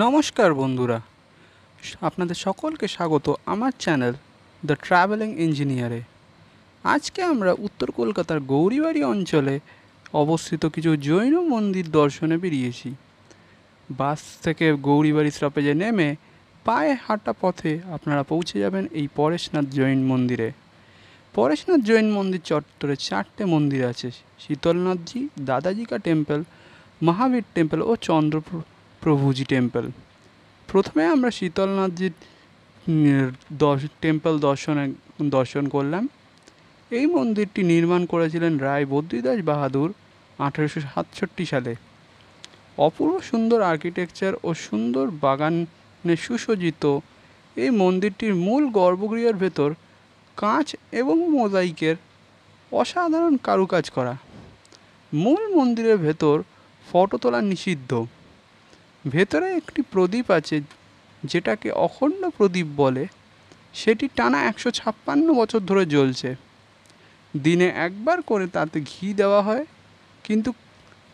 নমস্কার বন্ধুরা, আপনাদের সকলকে স্বাগত আমার চ্যানেল দ্য ট্রাভেলিং ইঞ্জিনিয়ারে। আজকে আমরা উত্তর কলকাতার গৌরীবাড়ি অঞ্চলে অবস্থিত কিছু জৈন মন্দির দর্শনে বেরিয়েছি। বাস থেকে গৌরীবাড়ি স্টপেজে নেমে পায়ে হাঁটা পথে আপনারা পৌঁছে যাবেন এই পরেশনাথ জৈন মন্দিরে। পরেশনাথ জৈন মন্দির চত্বরে 4টে মন্দির আছে: শীতলনাথজি, দাদাজি কা টেম্পল, মহাবীর টেম্পল ও চন্দ্রপ্রভুজি টেম্পল। প্রথমে আমরা শীতলনাথজির টেম্পল দর্শন করলাম। এই মন্দিরটি নির্মাণ করেছিলেন রায় বদ্রীদাস বাহাদুর 1867 সালে। অপূর্ব সুন্দর আর্কিটেকচার ও সুন্দর বাগানে সুসজ্জিত এই মন্দিরটির মূল গর্ভগৃহের ভেতর কাঁচ এবং মোজাইকের অসাধারণ কারুকাজ করা। মূল মন্দিরের ভেতর ফটো তোলা নিষিদ্ধ। ভেতরে একটি প্রদীপ আছে যেটাকে অখণ্ড প্রদীপ বলে। সেটি টানা 156 বছর ধরে জ্বলছে। দিনে একবার করে তাতে ঘি দেওয়া হয়, কিন্তু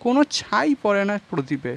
কোনো ছাই পড়ে না প্রদীপে।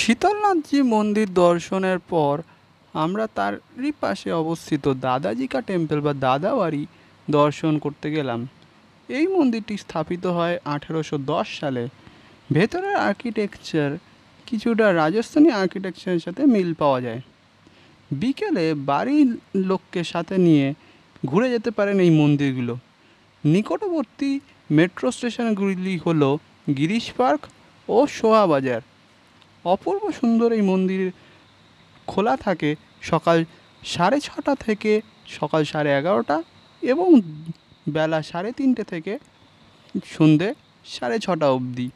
শীতলনাথজি মন্দির দর্শনের পর আমরা তারই পাশে অবস্থিত দাদাজি কা টেম্পল বা দাদাবাড়ি দর্শন করতে গেলাম। এই মন্দিরটি স্থাপিত হয় 1810 সালে। ভেতরের আর্কিটেকচার কিছুটা রাজস্থানী আর্কিটেকচারের সাথে মিল পাওয়া যায়। বিকেলে বাড়ির লোককে সাথে নিয়ে ঘুরে যেতে পারেন এই মন্দিরগুলো। নিকটবর্তী মেট্রো স্টেশনগুলি হলো গিরিশ পার্ক ও সোহা বাজার। অপূর্ব সুন্দর এই মন্দির খোলা থাকে সকাল 6:30 থেকে সকাল 11:30 এবং বেলা 3:30 থেকে সন্ধে 6:30 অবধি।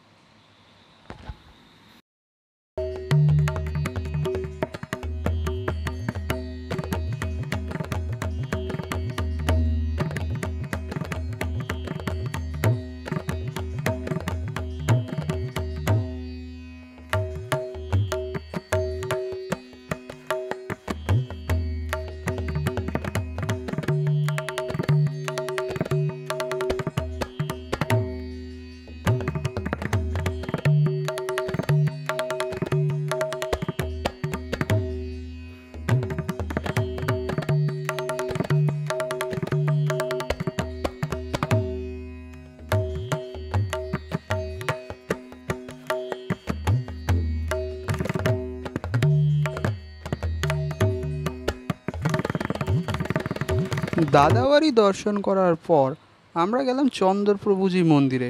দাদাবাড়ি দর্শন করার পর আমরা গেলাম চন্দ্রপ্রভুজি মন্দিরে।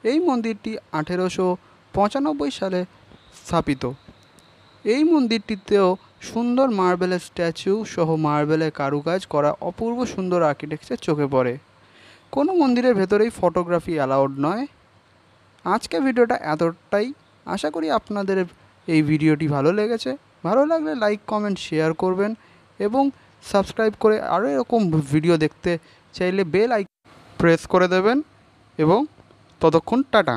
এই মন্দিরটি 1895 সালে স্থাপিত। এই মন্দিরটিতেও সুন্দর মার্বেলের স্ট্যাচু সহ মার্বেলের কারুকাজ করা অপূর্ব সুন্দর আর্কিটেকচার চোখে পড়ে। কোনো মন্দিরের ভেতরেই ফটোগ্রাফি অ্যালাউড নয়। আজকে ভিডিওটা এতটাই। আশা করি আপনাদের এই ভিডিওটি ভালো লেগেছে। ভালো লাগলে লাইক কমেন্ট শেয়ার করবেন এবং সাবস্ক্রাইব করে আরও এরকম ভিডিও দেখতে চাইলে বেল আইকন প্রেস করে দেবেন এবং ততক্ষণ টাটা।